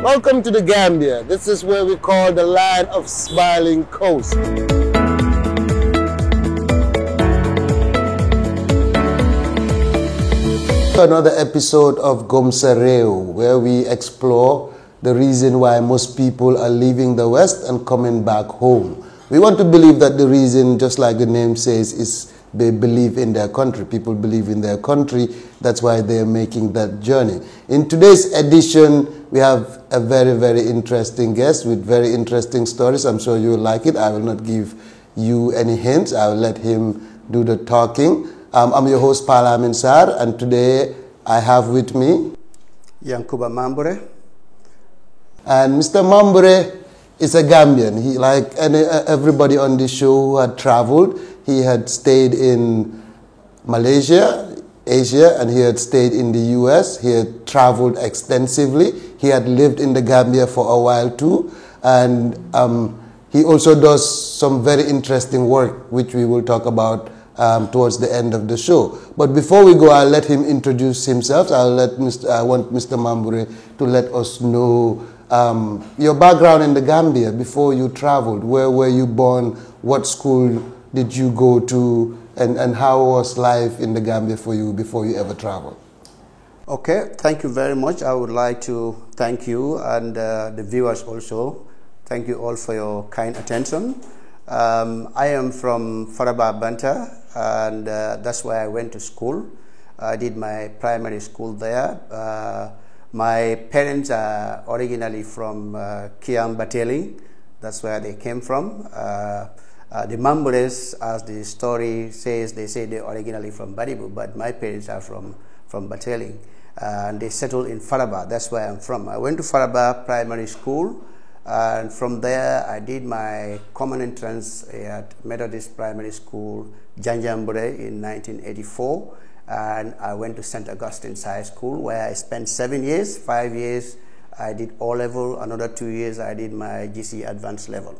Welcome to the Gambia. This is where we call the land of smiling coast. Another episode of Gomsa Reo, where we explore the reason why most people are leaving the West and coming back home. We want to believe that the reason, just like the name says, is they believe in their country. People believe in their country. That's why they're making that journey. In today's edition, we have a very, very interesting guest with very interesting stories. I'm sure you'll like it. I will not give you any hints. I will let him do the talking. I'm your host, Pala Minsar, and today I have with me Yankuba Mambure. And Mr. Mambure is a Gambian. He, like everybody on this show who had traveled, he had stayed in Malaysia, Asia, and he had stayed in the US. He had traveled extensively. He had lived in the Gambia for a while too. And he also does some very interesting work, which we will talk about towards the end of the show. But before we go, I'll let him introduce himself. I want Mr. Mambure to let us know your background in the Gambia before you traveled. Where were you born? What school did you go to? And how was life in the Gambia for you before you ever traveled? Okay, thank you very much. I would like to thank you and the viewers also. Thank you all for your kind attention. I am from Faraba, Banta, and that's where I went to school. I did my primary school there. My parents are originally from Kiang Bateling. That's where they came from. The Mambures, as the story says, they say they're originally from Badibu, but my parents are from Bateling. And they settled in Faraba. That's where I'm from. I went to Faraba Primary School. And from there, I did my common entrance at Methodist Primary School, Janjambure, in 1984. And I went to St. Augustine's High School, where I spent 7 years. 5 years, I did O-level. Another 2 years, I did my GC advanced level.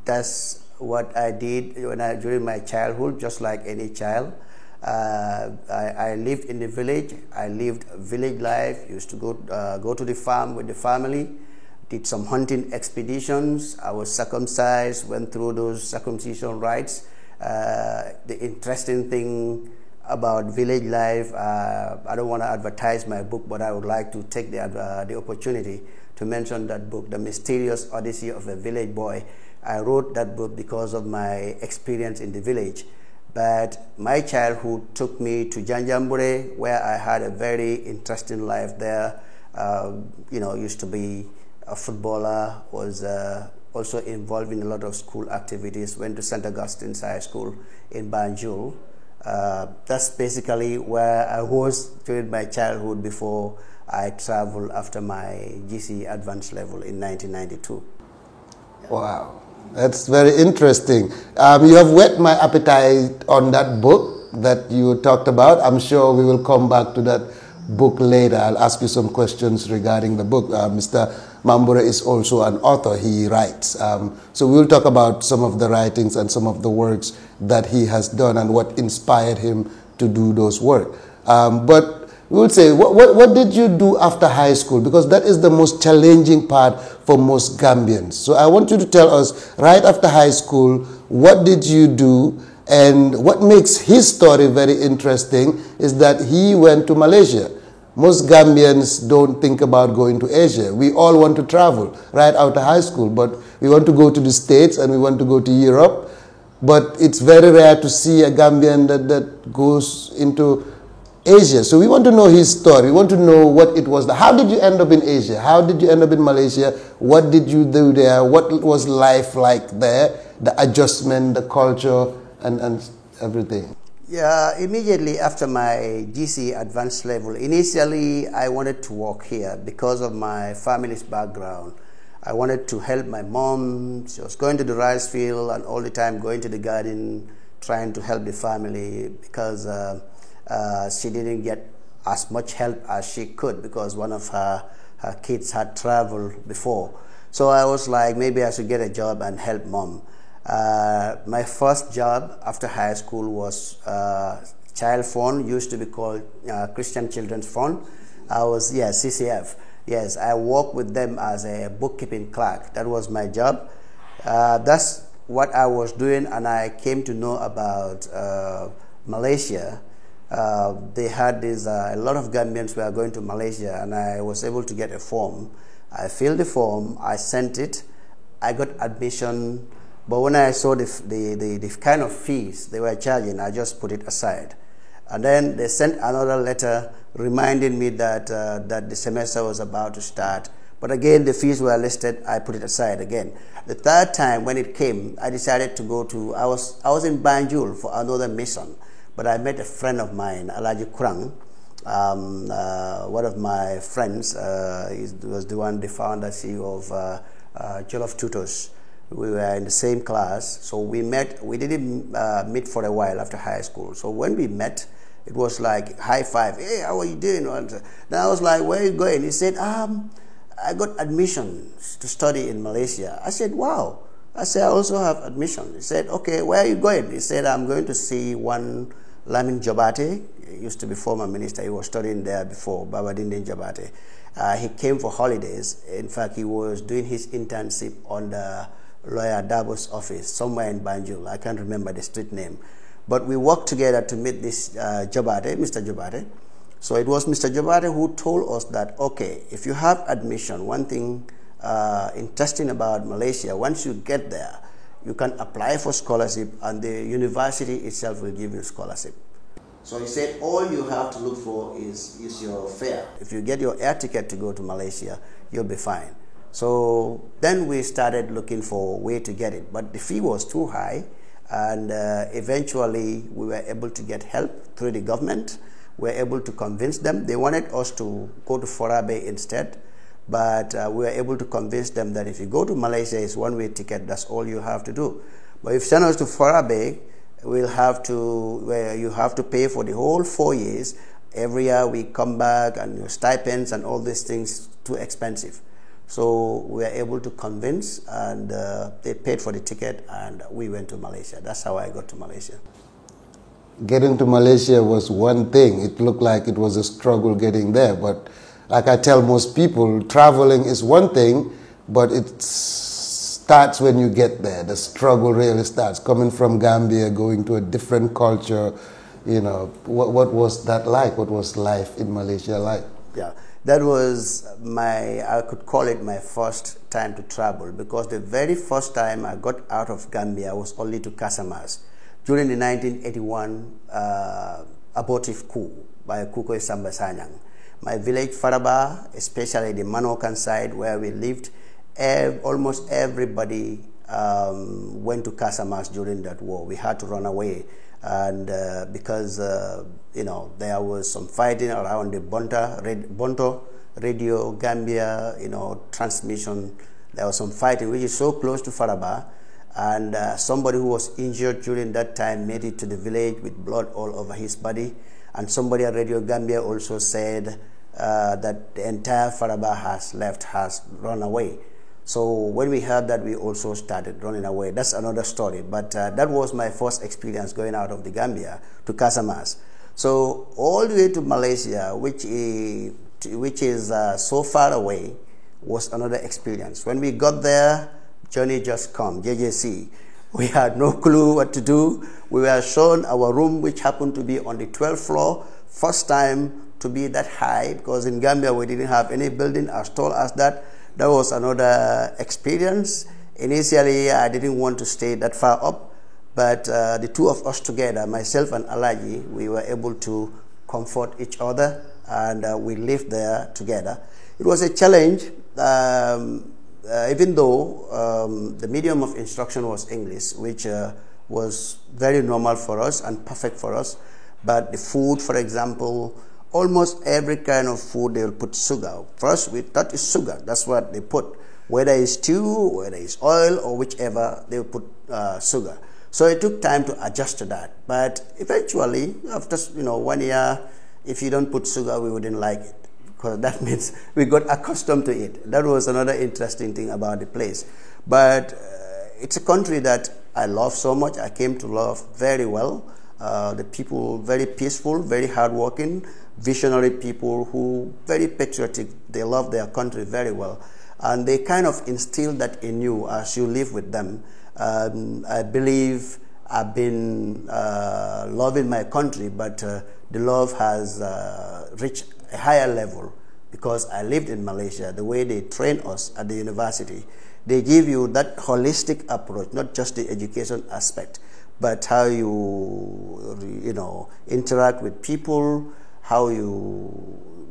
That's what I did during my childhood, just like any child. I lived in the village. I lived village life. Used to go to the farm with the family. Did some hunting expeditions. I was circumcised, went through those circumcision rites. The interesting thing about village life, I don't want to advertise my book, but I would like to take the opportunity to mention that book, The Mysterious Odyssey of a Village Boy. I wrote that book because of my experience in the village. But my childhood took me to Janjambure, where I had a very interesting life there. Used to be a footballer, was also involved in a lot of school activities, went to St. Augustine's High School in Banjul. That's basically where I was during my childhood before I traveled after my GC advanced level in 1992. Wow, that's very interesting. You have whet my appetite on that book that you talked about. I'm sure we will come back to that book later. I'll ask you some questions regarding the book. Mr. Mambure is also an author. He writes. So we'll talk about some of the writings and some of the works that he has done and what inspired him to do those work. But we would say, what did you do after high school? Because that is the most challenging part for most Gambians. So I want you to tell us, right after high school, what did you do? And what makes his story very interesting is that he went to Malaysia. Most Gambians don't think about going to Asia. We all want to travel right after high school, but we want to go to the States and we want to go to Europe. But it's very rare to see a Gambian that goes into Asia. So we want to know his story. We want to know what it was. How did you end up in Asia? How did you end up in Malaysia? What did you do there? What was life like there? The adjustment, the culture, and everything. Yeah, immediately after my GC advanced level, initially I wanted to work here because of my family's background. I wanted to help my mom. She was going to the rice field and all the time going to the garden, trying to help the family because she didn't get as much help as she could because one of her kids had traveled before. So I was like, maybe I should get a job and help mom. My first job after high school was child phone, used to be called Christian Children's Phone. I was, CCF. Yes, I worked with them as a bookkeeping clerk. That was my job. That's what I was doing, and I came to know about Malaysia. They had this, a lot of Gambians were going to Malaysia, and I was able to get a form. I filled the form, I sent it, I got admission, but when I saw the kind of fees they were charging, I just put it aside. And then they sent another letter reminding me that, that the semester was about to start. But again, the fees were listed, I put it aside again. The third time when it came, I decided to go to, I was in Banjul for another mission, but I met a friend of mine, Alaji Kurang. One of my friends, he was the founder, CEO of Jollof Tutors. We were in the same class, so we met. We didn't meet for a while after high school. So when we met, it was like high five. Hey, how are you doing? Then I was like, where are you going? He said, I got admission to study in Malaysia. I said, wow. I said, I also have admission. He said, okay, where are you going? He said, I'm going to see one Lamin Jabate. He used to be former minister. He was studying there before, Babadindin Jabate. He came for holidays. In fact, he was doing his internship on the lawyer Dabo's office, somewhere in Banjul. I can't remember the street name. But we worked together to meet this Jabate, Mr. Jabate. So it was Mr. Jabate who told us that, okay, if you have admission, one thing interesting about Malaysia, once you get there, you can apply for scholarship and the university itself will give you scholarship. So he said all you have to look for is your fare. If you get your air ticket to go to Malaysia, you'll be fine. So then we started looking for a way to get it, but the fee was too high, and eventually we were able to get help through the government. We were able to convince them. They wanted us to go to Forabe instead, but we were able to convince them that if you go to Malaysia, it's one-way ticket, that's all you have to do. But if you send us to Forabe, you have to pay for the whole 4 years. Every year we come back, and your stipends and all these things too expensive. So we were able to convince, and they paid for the ticket, and we went to Malaysia. That's how I got to Malaysia. Getting to Malaysia was one thing. It looked like it was a struggle getting there, but like I tell most people, traveling is one thing, but it starts when you get there. The struggle really starts. Coming from Gambia, going to a different culture, you know, what was that like? What was life in Malaysia like? Yeah, that was I could call it my first time to travel, because the very first time I got out of Gambia was only to Casamance during the 1981 abortive coup by Kukoy Samba Sanyang. My village, Faraba, especially the Manokan side where we lived, almost everybody went to Casamance during that war. We had to run away, and because you know, there was some fighting around the Bonto Radio Gambia, you know, transmission. There was some fighting, which is so close to Faraba, and somebody who was injured during that time made it to the village with blood all over his body. And somebody at Radio Gambia also said that the entire Faraba has run away. So when we heard that, we also started running away. That's another story. But that was my first experience going out of the Gambia to Casamance. So all the way to Malaysia, which is so far away, was another experience. When we got there, journey just come, JJC. We had no clue what to do. We were shown our room, which happened to be on the 12th floor. First time to be that high, because in Gambia we didn't have any building as tall as that. That was another experience. Initially, I didn't want to stay that far up, but the two of us together, myself and Alaji, we were able to comfort each other, and we lived there together. It was a challenge. Even though the medium of instruction was English, which was very normal for us and perfect for us, but the food, for example, almost every kind of food they will put sugar. First, we thought it's sugar. That's what they put. Whether it's stew, whether it's oil, or whichever, they will put sugar. So it took time to adjust to that. But eventually, after 1 year, if you don't put sugar, we wouldn't like it, because that means we got accustomed to it. That was another interesting thing about the place. But it's a country that I love so much. I came to love very well. The people very peaceful, very hardworking, visionary people who very patriotic. They love their country very well, and they kind of instill that in you as you live with them. I believe I've been loving my country, but the love has reached a higher level because I lived in Malaysia. The way they train us at the university, they give you that holistic approach, not just the education aspect, but how you interact with people, how you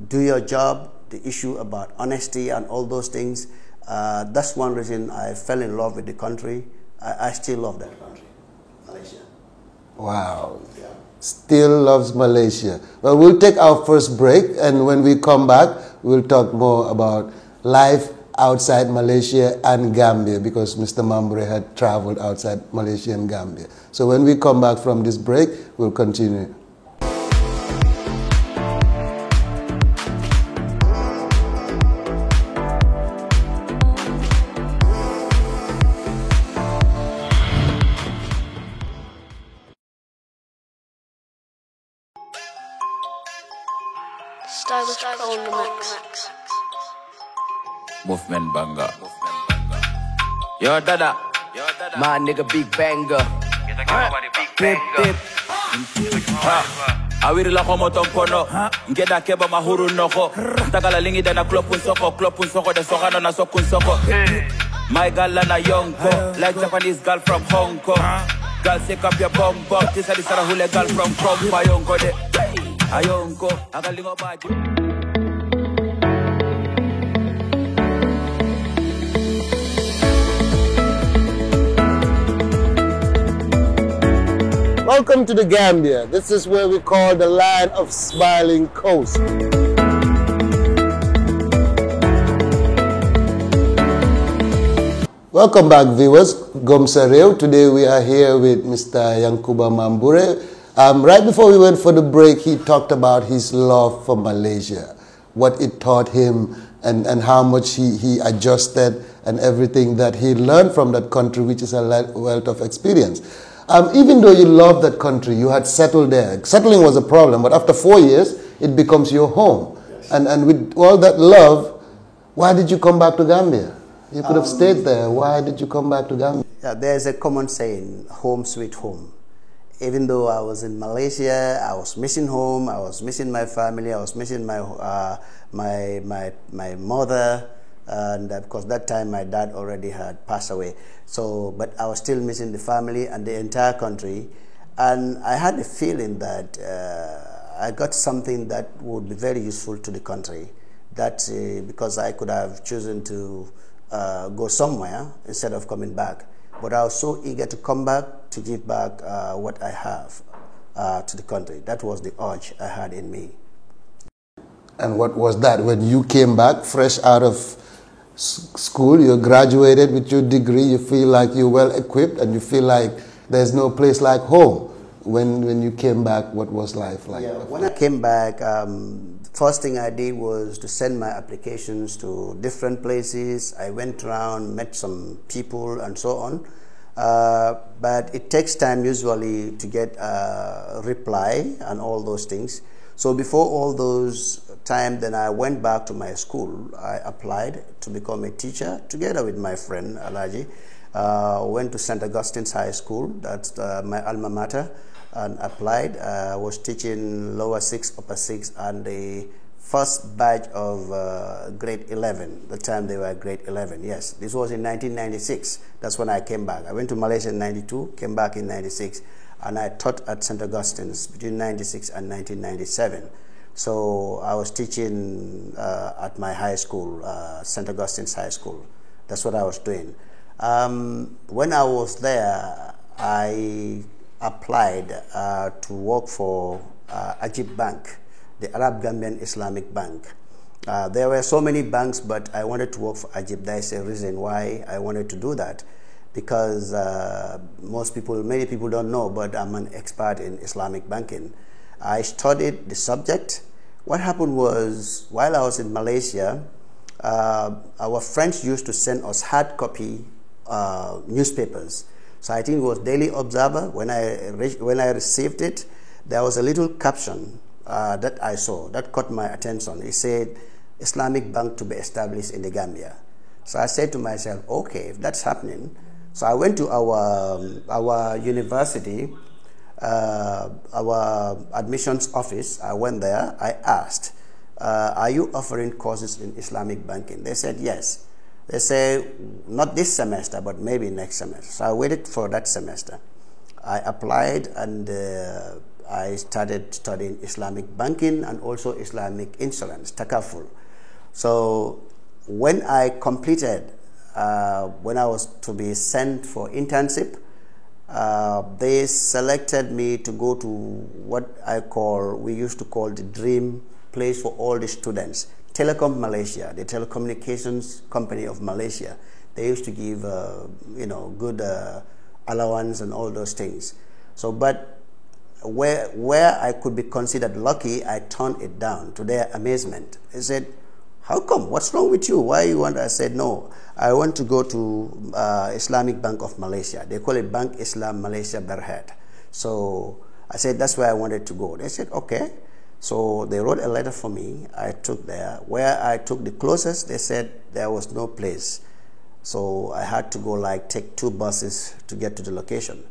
do your job, the issue about honesty and all those things. That's one reason I fell in love with the country. I still love that country, Malaysia. Wow. Yeah. Still loves Malaysia. Well, we'll take our first break, and when we come back, we'll talk more about life outside Malaysia and Gambia, because Mr. Mambure had traveled outside Malaysia and Gambia. So when we come back from this break, we'll continue. Stylish Pro in the mix. Movement banger. Yo, Dada. My nigga Big Banger. Dip, dip. Awiri la homo tompono. Ngeda keba mahuru noko. Takala lingi dana klopun soko de sokano na sokun soko. My girl na yonko, like Japanese girl from Hong Kong. Girl shake up your bum bum. This is a hule girl from Ayonko de. Ayonko, akalingo baji. Welcome to the Gambia. This is where we call the land of smiling coast. Welcome back, viewers. Gomsa Reo. Today we are here with Mr. Yankuba Mambure. Right before we went for the break, he talked about his love for Malaysia, what it taught him, and how much he adjusted, and everything that he learned from that country, which is a wealth of experience. Even though you love that country, you had settled there. Settling was a problem, but after 4 years, it becomes your home. Yes. And with all that love, why did you come back to Gambia? You could have stayed there. Why did you come back to Gambia? Yeah, there's a common saying, home sweet home. Even though I was in Malaysia, I was missing home, I was missing my family, I was missing my mother, and because that time my dad already had passed away. So, but I was still missing the family and the entire country, and I had a feeling that I got something that would be very useful to the country. That because I could have chosen to go somewhere instead of coming back. But I was so eager to come back to give back what I have to the country. That was the urge I had in me. And what was that? When you came back fresh out of school, you graduated with your degree, you feel like you're well equipped and you feel like there's no place like home. When you came back, what was life like? Yeah, when I came back, first thing I did was to send my applications to different places. I went around, met some people and so on. But it takes time usually to get a reply and all those things. So before all those time, then I went back to my school. I applied to become a teacher together with my friend Alaji. Went to St. Augustine's High School, that's my alma mater, and applied. Was teaching lower 6, upper 6, and the first batch of grade 11. The time they were grade 11, yes. This was in 1996. That's when I came back. I went to Malaysia in 92, came back in 96, and I taught at St. Augustine's between 96 and 1997. So I was teaching at my high school, St. Augustine's High School. That's what I was doing. When I was there, I applied to work for Ajib Bank, the Arab Gambian Islamic Bank. There were so many banks, but I wanted to work for Ajib. That's a reason why I wanted to do that, because many people don't know, but I'm an expert in Islamic banking. I studied the subject. What happened was, while I was in Malaysia, our friends used to send us hard copy newspapers. So I think it was Daily Observer. When I received it, there was a little caption that I saw that caught my attention. It said Islamic Bank to be established in the Gambia. So I said to myself, okay, if that's happening. So I went to our university, our admissions office. I went there. I asked, are you offering courses in Islamic banking? They said yes. They say not this semester, but maybe next semester. So I waited for that semester. I applied and I started studying Islamic banking and also Islamic insurance, takaful. So when I completed, when I was to be sent for internship, they selected me to go to what we used to call the dream place for all the students. Telecom Malaysia, the telecommunications company of Malaysia, they used to give, good allowance and all those things. So, but where I could be considered lucky, I turned it down to their amazement. They said, how come? What's wrong with you? Why you want? I said, no, I want to go to Islamic Bank of Malaysia. They call it Bank Islam Malaysia Berhad. So I said, that's where I wanted to go. They said, okay. So they wrote a letter for me. I took there. Where I took the closest, they said there was no place. So I had to go take 2 buses to get to the location.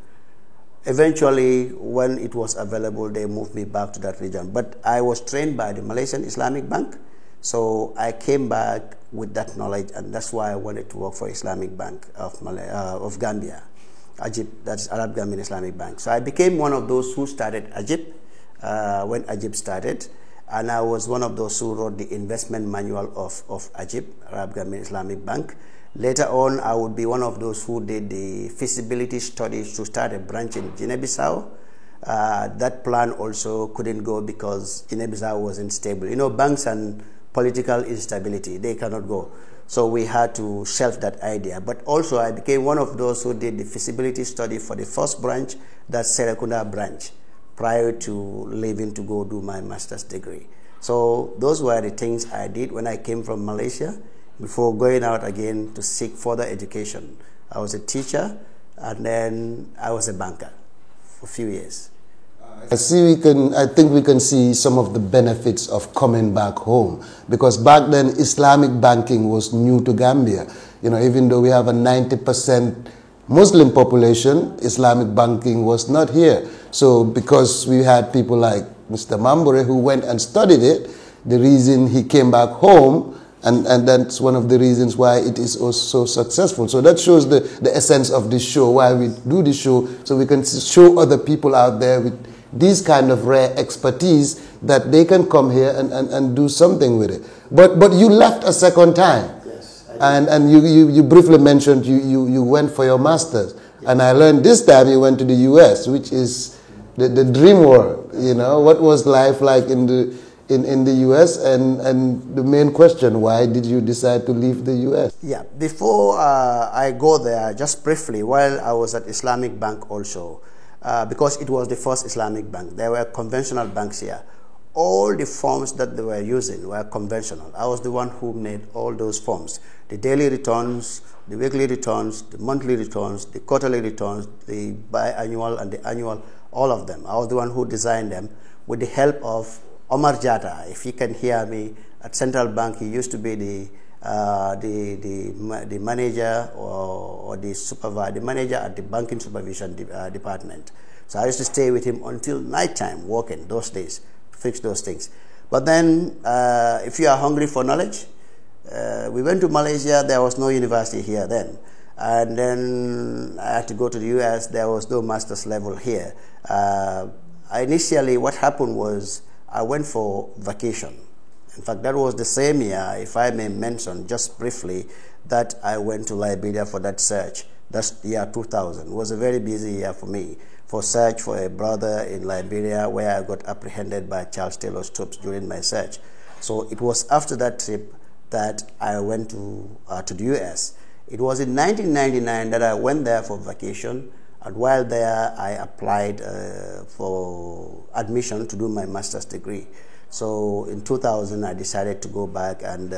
Eventually, when it was available, they moved me back to that region. But I was trained by the Malaysian Islamic Bank. So I came back with that knowledge, and that's why I wanted to work for Islamic Bank of Gambia, Ajib, that's Arab Gambian Islamic Bank. So I became one of those who started Ajib when Ajib started, and I was one of those who wrote the investment manual of Ajib, Arab Gambian Islamic Bank. Later on, I would be one of those who did the feasibility studies to start a branch in Guinea-Bissau. That plan also couldn't go because Guinea-Bissau wasn't stable. You know, banks and political instability, they cannot go. So we had to shelve that idea. But also I became one of those who did the feasibility study for the first branch, that's Serekunda branch, prior to leaving to go do my master's degree. So those were the things I did when I came from Malaysia before going out again to seek further education. I was a teacher and then I was a banker for a few years. I think we can see some of the benefits of coming back home, because back then Islamic banking was new to Gambia. You know, even though we have a 90% Muslim population, Islamic banking was not here. So because we had people like Mr. Mambure who went and studied it, the reason he came back home, and that's one of the reasons why it is also so successful. So that shows the essence of this show, why we do this show, so we can show other people out there with these kind of rare expertise that they can come here and do something with it. But you left a second time. Yes. And you briefly mentioned you went for your master's. Yeah. And I learned this time you went to the US, which is the dream world. You know, what was life like in the US? And the main question, why did you decide to leave the US? Yeah, before I go there, just briefly, while I was at Islamic Bank also, because it was the first Islamic bank. There were conventional banks here. All the forms that they were using were conventional. I was the one who made all those forms. The daily returns, the weekly returns, the monthly returns, the quarterly returns, the biannual and the annual, all of them. I was the one who designed them with the help of Omar Jata. If you can hear me, at Central Bank, he used to be the manager or the supervisor, the manager at the banking supervision department. So I used to stay with him until nighttime, working those days, fix those things. But then, if you are hungry for knowledge, we went to Malaysia. There was no university here then, and then I had to go to the US. There was no master's level here. Initially, what happened was I went for vacation. In fact, that was the same year, if I may mention just briefly, that I went to Liberia for that search. That's the year 2000. It was a very busy year for me, for search for a brother in Liberia where I got apprehended by Charles Taylor's troops during my search. So it was after that trip that I went to the US. It was in 1999 that I went there for vacation, and while there I applied for admission to do my master's degree. So in 2000, I decided to go back and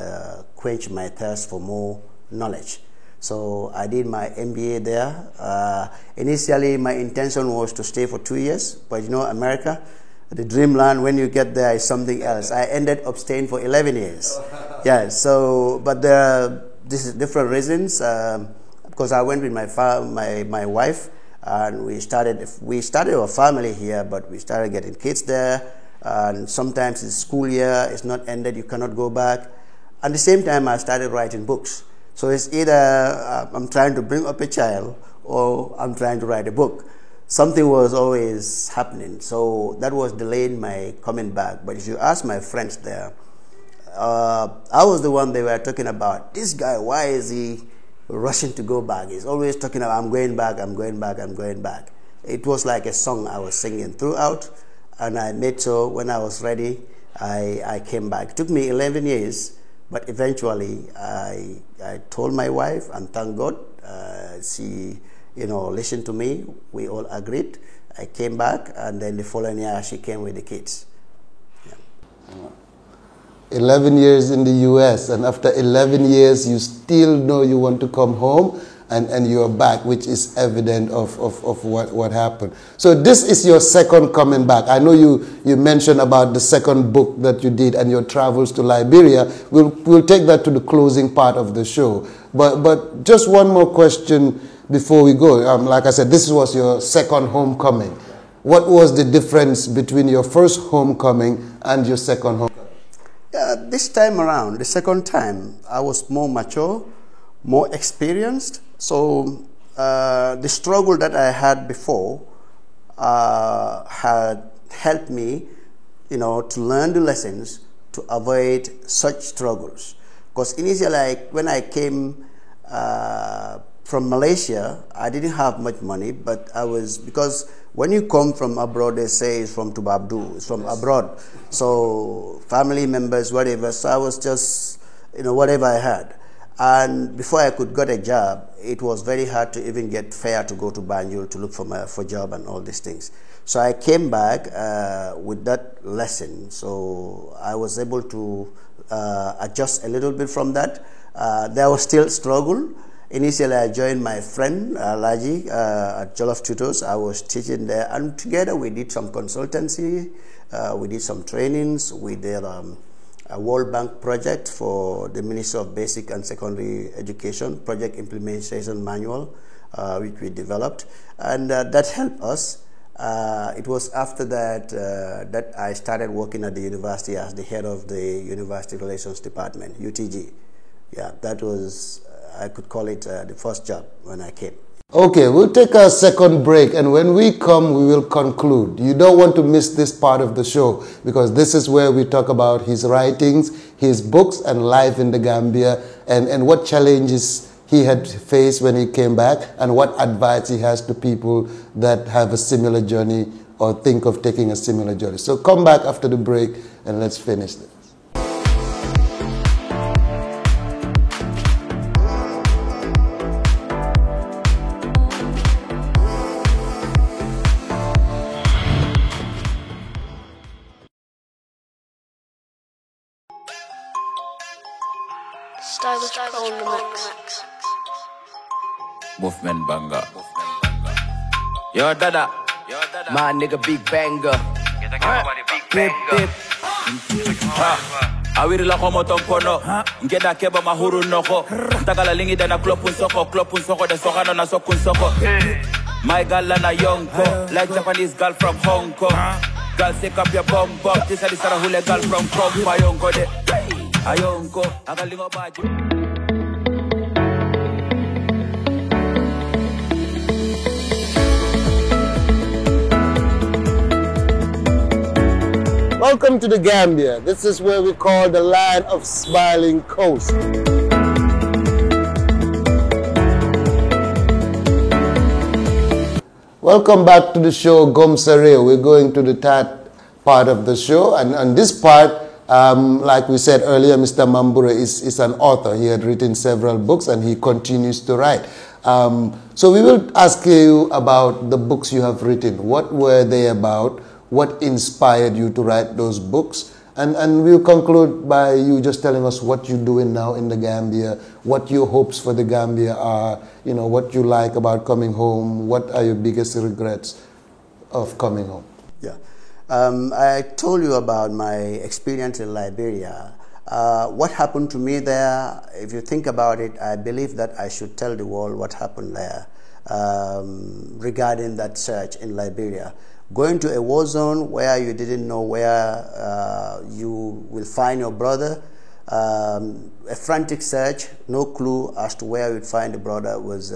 quench my thirst for more knowledge. So I did my MBA there. Initially, my intention was to stay for 2 years, but you know, America, The dreamland, when you get there, is something else. I ended up staying for 11 years. Yeah, so, but this is different reasons. Because I went with my wife, and we started our family here, but we started getting kids there. And sometimes the school year is not ended, you cannot go back. At the same time, I started writing books. So it's either I'm trying to bring up a child or I'm trying to write a book. Something was always happening. So that was delaying my coming back. But if you ask my friends there, I was the one they were talking about. This guy, why is he rushing to go back? He's always talking about, I'm going back, I'm going back, I'm going back. It was like a song I was singing throughout. And I made sure when I was ready, I came back. It took me 11 years, but eventually I told my wife, and thank God, she listened to me. We all agreed. I came back, and then the following year she came with the kids. Yeah. 11 years in the US, and after 11 years you still know you want to come home, and you're back, which is evident of what happened. So this is your second coming back. I know you mentioned about the second book that you did and your travels to Liberia. We'll take that to the closing part of the show. But just one more question before we go. Like I said, this was your second homecoming. What was the difference between your first homecoming and your second homecoming? This time around, the second time, I was more mature, more experienced. So the struggle that I had before had helped me, to learn the lessons to avoid such struggles. Because initially, when I came from Malaysia, I didn't have much money, but because when you come from abroad, they say it's from Tubabdu, it's from abroad. So family members, whatever. So I was just, whatever I had. And before I could get a job, it was very hard to even get fare to go to Banjul to look for job and all these things. So I came back with that lesson. So I was able to adjust a little bit from that. There was still struggle. Initially, I joined my friend Laji at Jollof Tutors. I was teaching there, and together we did some consultancy. We did some trainings. We did a World Bank project for the Ministry of Basic and Secondary Education, project implementation manual, which we developed, and that helped us. It was after that that I started working at the university as the head of the University Relations Department, UTG. Yeah, that was, I could call it the first job when I came. Okay, we'll take a second break, and when we come, we will conclude. You don't want to miss this part of the show, because this is where we talk about his writings, his books, and life in the Gambia, and what challenges he had faced when he came back, and what advice he has to people that have a similar journey or think of taking a similar journey. So come back after the break, and let's finish this. Stylish Pro on the mix. Movement banger. Yo, Dada. My nigga Big Banger. Big Big. Awiri la komo tompono. Ngeda keba mahuru noko. Takala lingi dana klopun soko de sokano na sokun soko. My girl na yonko, like Japanese girl from Hong Kong. Girl, take up your bum bum. This is the Sarahule girl from Ayonko de. Ayonko, agalingo baji. Welcome to the Gambia. This is where we call the land of smiling coast. Welcome back to the show, Gomsareo. We're going to the third part of the show, and on this part, like we said earlier, Mr. Mambure is an author. He had written several books, and he continues to write. So we will ask you about the books you have written. What were they about? What inspired you to write those books? And we'll conclude by you just telling us what you're doing now in the Gambia, what your hopes for the Gambia are, you know, what you like about coming home, what are your biggest regrets of coming home? Yeah. I told you about my experience in Liberia. What happened to me there, if you think about it, I believe that I should tell the world what happened there regarding that search in Liberia. Going to a war zone where you didn't know where you will find your brother, a frantic search, no clue as to where you'd find the brother, was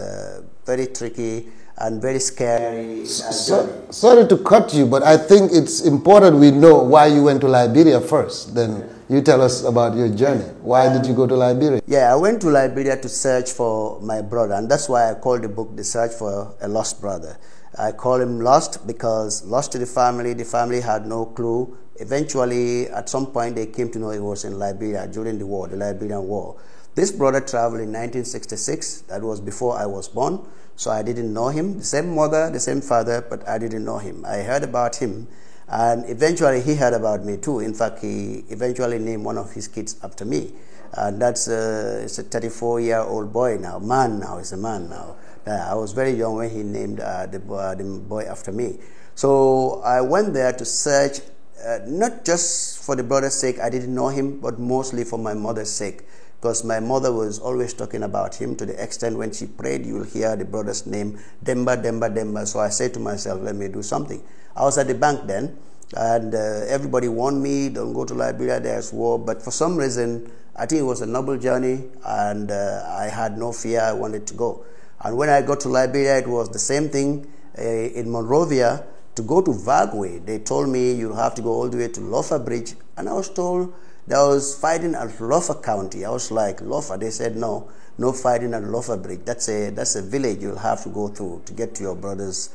very tricky and very scary. Sorry to cut you, but I think it's important we know why you went to Liberia first. Then you tell us about your journey. Why did you go to Liberia? Yeah, I went to Liberia to search for my brother, and that's why I called the book The Search for a Lost Brother. I call him lost because lost to the family had no clue. Eventually, at some point, they came to know he was in Liberia during the war, the Liberian War. This brother traveled in 1966, that was before I was born, so I didn't know him. The same mother, the same father, but I didn't know him. I heard about him, and eventually he heard about me too. In fact, he eventually named one of his kids after me. And that's it's a 34-year-old boy now, he's a man now. I was very young when he named the boy after me. So I went there to search, not just for the brother's sake, I didn't know him, but mostly for my mother's sake. Because my mother was always talking about him to the extent when she prayed, you will hear the brother's name, Demba, Demba, Demba. So I said to myself, let me do something. I was at the bank then, and everybody warned me, don't go to Liberia, there's war. But for some reason, I think it was a noble journey, and I had no fear, I wanted to go. And when I got to Liberia, it was the same thing in Monrovia. To go to Vagwe, they told me you have to go all the way to Lofa Bridge. And I was told there was fighting at Lofa County. I was like, Lofa? They said, no fighting at Lofa Bridge. That's a village you'll have to go through to get to your brother's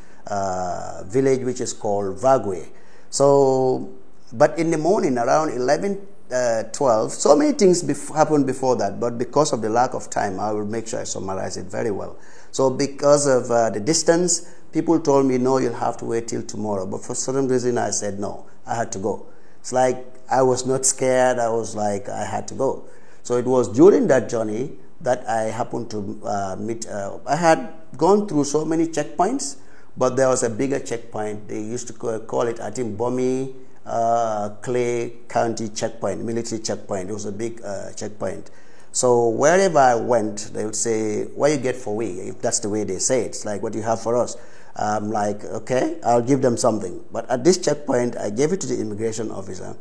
village, which is called Vagwe. So, but in the morning, around 11:12, so many things happened before that, but because of the lack of time, I will make sure I summarize it very well. So because of the distance, people told me, no, you'll have to wait till tomorrow. But for some reason, I said no, I had to go. It's like I was not scared. I was like, I had to go. So it was during that journey that I happened to meet. I had gone through so many checkpoints, but there was a bigger checkpoint. They used to call it, I think, Bomi Clay County checkpoint, military checkpoint. It was a big checkpoint. So wherever I went, they would say, what you get for we? If that's the way they say it. It's like, what do you have for us? I'm like, okay, I'll give them something. But at this checkpoint, I gave it to the immigration officer.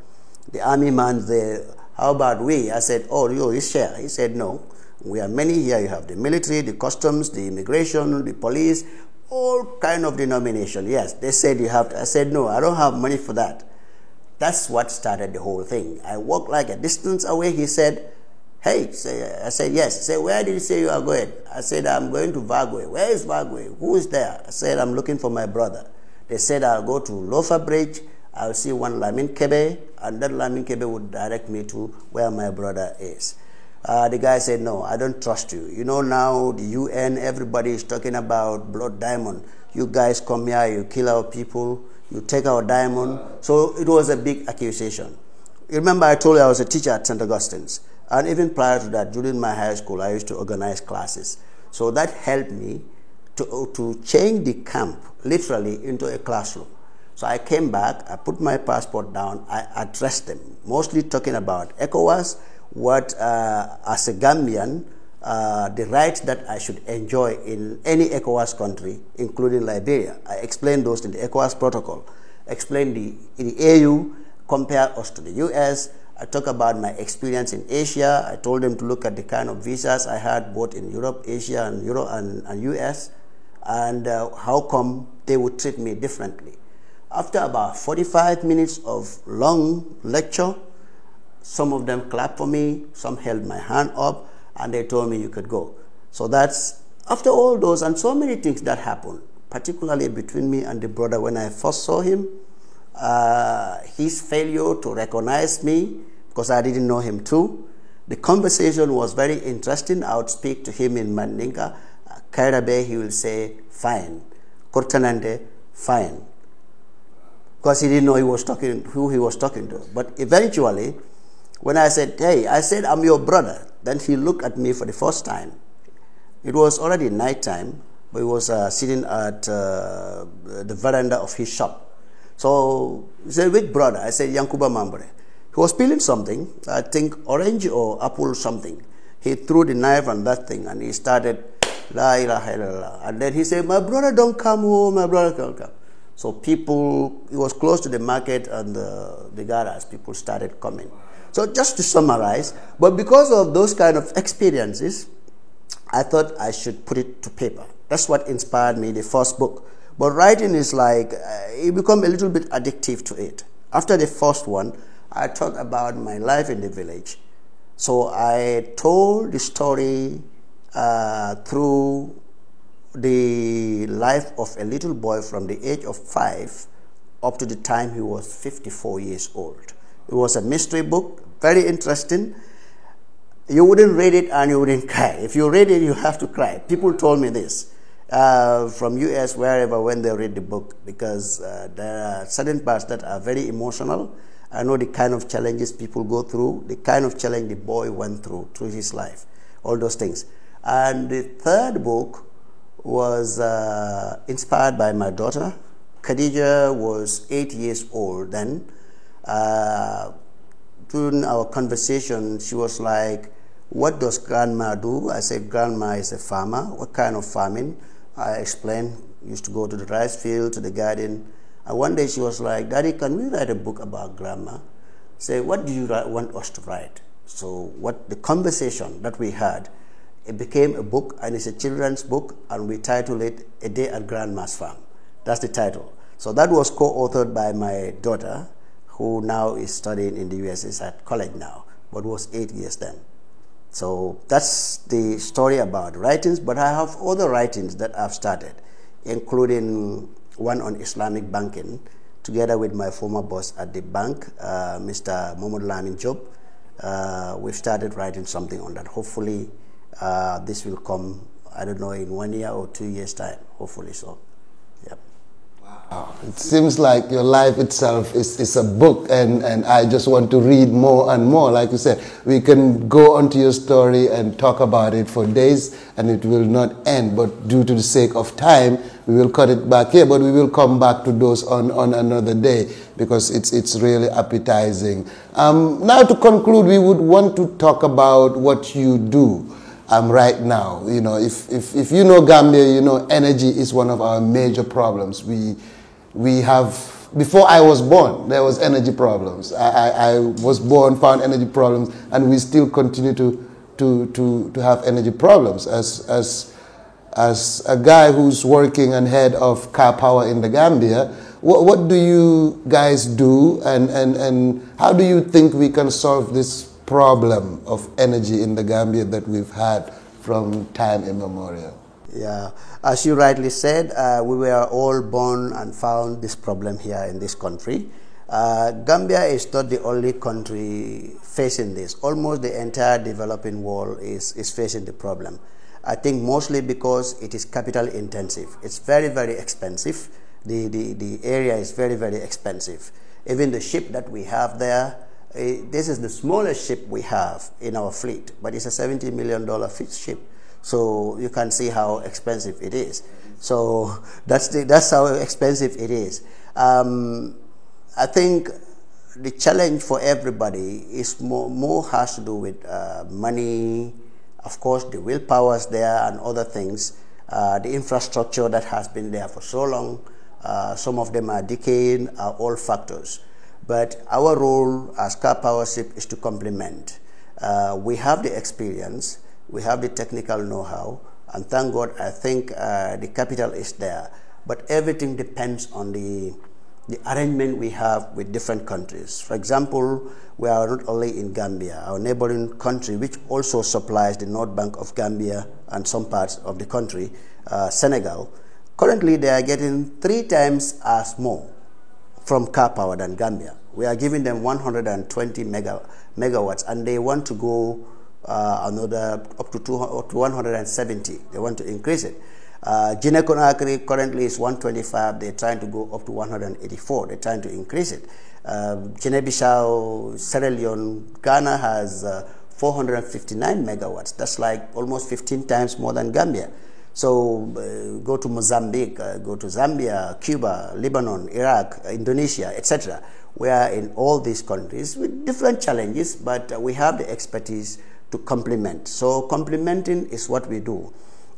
The army man there, how about we? I said, oh, you share. He said, no, we are many here. You have the military, the customs, the immigration, the police, all kind of denomination. Yes, they said you have to. I said, no, I don't have money for that. That's what started the whole thing. I walked like a distance away. He said, hey, I said, yes. He said, where did you say you are going? I said, I'm going to Vagwe. Where is Vagwe? Who is there? I said, I'm looking for my brother. They said, I'll go to Lofa Bridge. I'll see one Lamin Kebe, and that Lamin Kebe would direct me to where my brother is. The guy said, no, I don't trust you. You know, now the UN, everybody is talking about blood diamond. You guys come here, you kill our people, you take our diamond. So it was a big accusation. You remember I told you I was a teacher at St. Augustine's. And even prior to that, during my high school, I used to organize classes. So that helped me to change the camp literally into a classroom. So I came back, I put my passport down, I addressed them, mostly talking about ECOWAS, what as a Gambian, the rights that I should enjoy in any ECOWAS country, including Liberia. I explained those in the ECOWAS protocol, explained the AU, compare us to the US. I talk about my experience in Asia. I told them to look at the kind of visas I had both in Europe, Asia, and US, and how come they would treat me differently. After about 45 minutes of long lecture, some of them clapped for me, some held my hand up, and they told me you could go. So that's, after all those and so many things that happened, particularly between me and the brother when I first saw him, his failure to recognize me, because I didn't know him too. The conversation was very interesting. I would speak to him in Mandinka. Kairabe, he will say, fine. Kortanande, fine. Because he didn't know who he was talking to. But eventually, when I said, hey, I'm your brother, then he looked at me for the first time. It was already nighttime, but he was sitting at the veranda of his shop. So he said, which brother? I said, Yankuba Mambure. He was peeling something, I think orange or apple something. He threw the knife on that thing and he started, La ilaha illallah. And then he said, my brother don't come home, my brother don't come. So people, it was close to the market and the garage, people started coming. So just to summarize, but because of those kind of experiences, I thought I should put it to paper. That's what inspired me, the first book. But writing is like, it became a little bit addictive to it. After the first one, I talked about my life in the village. So I told the story through the life of a little boy from the age of 5 up to the time he was 54 years old. It was a mystery book, very interesting. You wouldn't read it and you wouldn't cry. If you read it, you have to cry. People told me this from US, wherever, when they read the book, because there are certain parts that are very emotional. I know the kind of challenges people go through, the kind of challenge the boy went through his life, all those things. And the third book was inspired by my daughter. Khadija was 8 years old then. During our conversation, she was like, what does grandma do? I said, grandma is a farmer. What kind of farming? I explained, used to go to the rice field, to the garden. And one day she was like, Daddy, can we write a book about grandma? I said, what do you want us to write? So what the conversation that we had, it became a book, and it's a children's book, and we titled it A Day at Grandma's Farm. That's the title. So that was co-authored by my daughter, who now is studying in the US, is at college now, but was 8 years then. So that's the story about writings, but I have other writings that I've started, including one on Islamic banking, together with my former boss at the bank, Mr. Mohamed Lamin Job. We've started writing something on that. Hopefully, this will come, I don't know, in 1 year or 2 years' time, hopefully so. Yep. Wow. It seems like your life itself is a book, and I just want to read more and more. Like you said, we can go onto your story and talk about it for days, and it will not end. But due to the sake of time, we will cut it back here, but we will come back to those on another day, because it's really appetizing. Now to conclude, we would want to talk about what you do right now. You know, if you know Gambia, you know energy is one of our major problems. We have, before I was born, there was energy problems. I was born, found energy problems, and we still continue to have energy problems. As a guy who's working and head of Car Power in the Gambia, what do you guys do, and how do you think we can solve this problem of energy in the Gambia that we've had from time immemorial? Yeah, as you rightly said, we were all born and found this problem here in this country. Gambia is not the only country facing this. Almost the entire developing world is facing the problem. I think mostly because it is capital intensive. It's very, very expensive. The area is very, very expensive. Even the ship that we have there, this is the smallest ship we have in our fleet, but it's a $70 million ship. So you can see how expensive it is. So that's how expensive it is. I think the challenge for everybody is more has to do with money, of course, the willpower is there and other things, the infrastructure that has been there for so long. Some of them are decaying, are all factors. But our role as Car Powership is to complement. We have the experience, we have the technical know-how, and thank God, I think the capital is there. But everything depends on the arrangement we have with different countries. For example, we are not only in Gambia, our neighboring country, which also supplies the North Bank of Gambia and some parts of the country, Senegal. Currently, they are getting 3 times as more from Car Power than Gambia. We are giving them 120 megawatts, and they want to go another up to 170. They want to increase it. Guinea Conakry currently is 125. They're trying to go up to 184. They're trying to increase it. Guinea-Bissau, Sierra Leone, Ghana has 459 megawatts. That's like almost 15 times more than Gambia. So go to Mozambique, go to Zambia, Cuba, Lebanon, Iraq, Indonesia, etc. We are in all these countries with different challenges, but we have the expertise to complement. So complementing is what we do.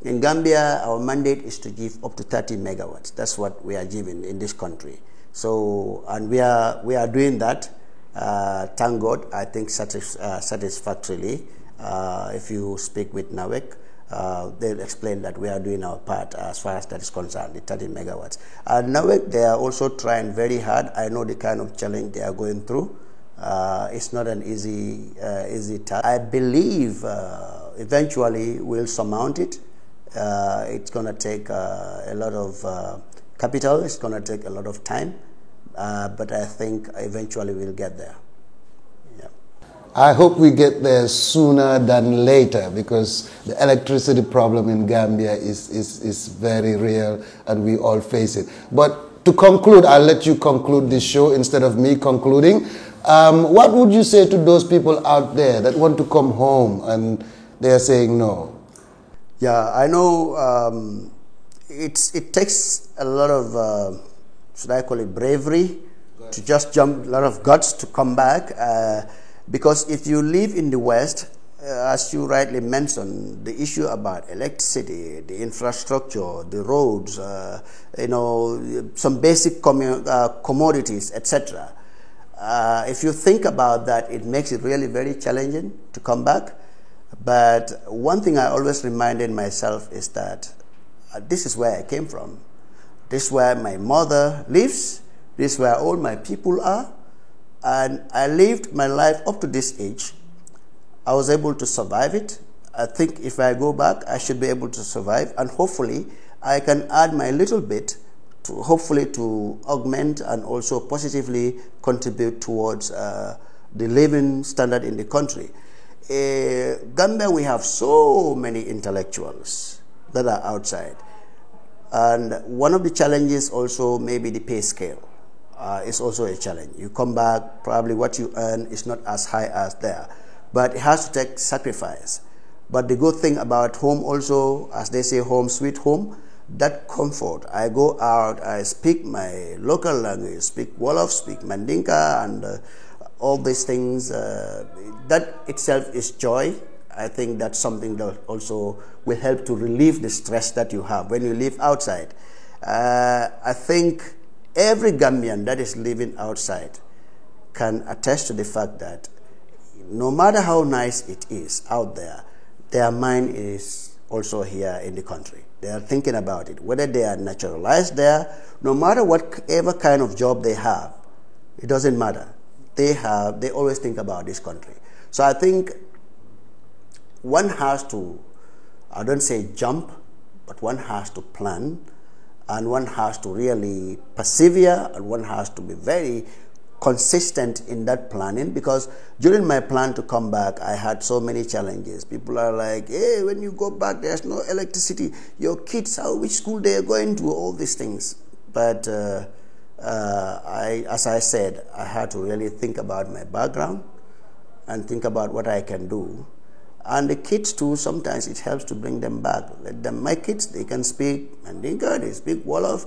In Gambia, our mandate is to give up to 30 megawatts. That's what we are giving in this country. So, and we are doing that. Thank God, I think satisfactorily. If you speak with NAWEC, they'll explain that we are doing our part as far as that is concerned, the 30 megawatts. And NAWEC, they are also trying very hard. I know the kind of challenge they are going through. It's not an easy task. I believe eventually we'll surmount it. It's going to take a lot of capital. It's going to take a lot of time. But I think eventually we'll get there. Yeah. I hope we get there sooner than later, because the electricity problem in Gambia is very real and we all face it. But to conclude, I'll let you conclude this show instead of me concluding. What would you say to those people out there that want to come home and they're saying no? Yeah, I know it takes a lot of, should I call it bravery, to just jump, a lot of guts to come back. Because if you live in the West, as you rightly mentioned, the issue about electricity, the infrastructure, the roads, some basic commodities, etc. If you think about that, it makes it really very challenging to come back. But one thing I always reminded myself is that this is where I came from. This is where my mother lives. This is where all my people are. And I lived my life up to this age. I was able to survive it. I think if I go back, I should be able to survive. And hopefully, I can add my little bit to hopefully to augment and also positively contribute towards the living standard in the country. Gambia, we have so many intellectuals that are outside. And one of the challenges also maybe the pay scale is also a challenge. You come back, probably what you earn is not as high as there. But it has to take sacrifice. But the good thing about home also, as they say, home sweet home, that comfort. I go out, I speak my local language, speak Wolof, speak Mandinka, and all these things. That itself is joy. I think that's something that also will help to relieve the stress that you have when you live outside. I think every Gambian that is living outside can attest to the fact that no matter how nice it is out there, their mind is also here in the country. They are thinking about it. Whether they are naturalized there, no matter whatever kind of job they have, it doesn't matter. They always think about this country. So I think one has to, I don't say jump, but one has to plan, and one has to really persevere, and one has to be very consistent in that planning, because during my plan to come back, I had so many challenges. People are like, hey, when you go back, there's no electricity. Your kids, which school they are going to, all these things. But as I said, I had to really think about my background and think about what I can do. And the kids too, sometimes it helps to bring them back. Let them, my kids, they can speak Mandinka, they speak Wolof.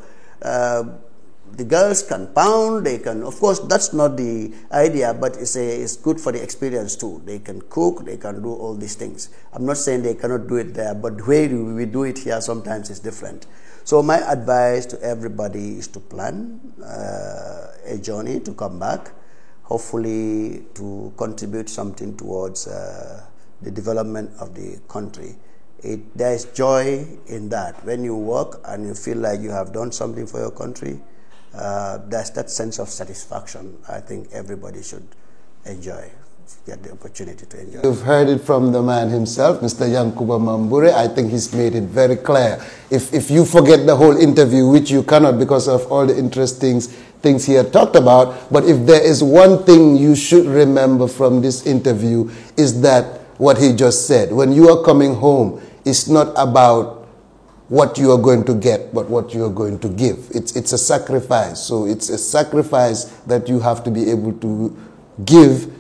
The girls can pound, they can, of course, that's not the idea, but it's good for the experience too. They can cook, they can do all these things. I'm not saying they cannot do it there, but the way we do it here sometimes is different. So my advice to everybody is to plan a journey to come back, hopefully to contribute something towards the development of the country. There is joy in that. When you work and you feel like you have done something for your country, there's that sense of satisfaction I think everybody should enjoy, get the opportunity to enjoy. You've heard it from the man himself, Mr. Yankuba Mambure. I think he's made it very clear. If you forget the whole interview, which you cannot because of all the interesting things he had talked about, but if there is one thing you should remember from this interview, is that what he just said. When you are coming home, it's not about what you are going to get, but what you are going to give. It's a sacrifice. So it's a sacrifice that you have to be able to give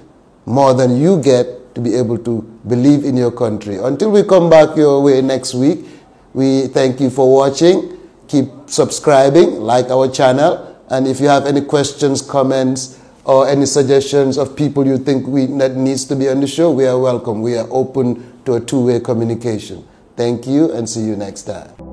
more than you get to be able to believe in your country. Until we come back your way next week, We thank you for watching. Keep subscribing, like our channel, and if you have any questions, comments, or any suggestions of people you think that needs to be on the show, we are welcome. We are open to a two-way communication. Thank you, and see you next time.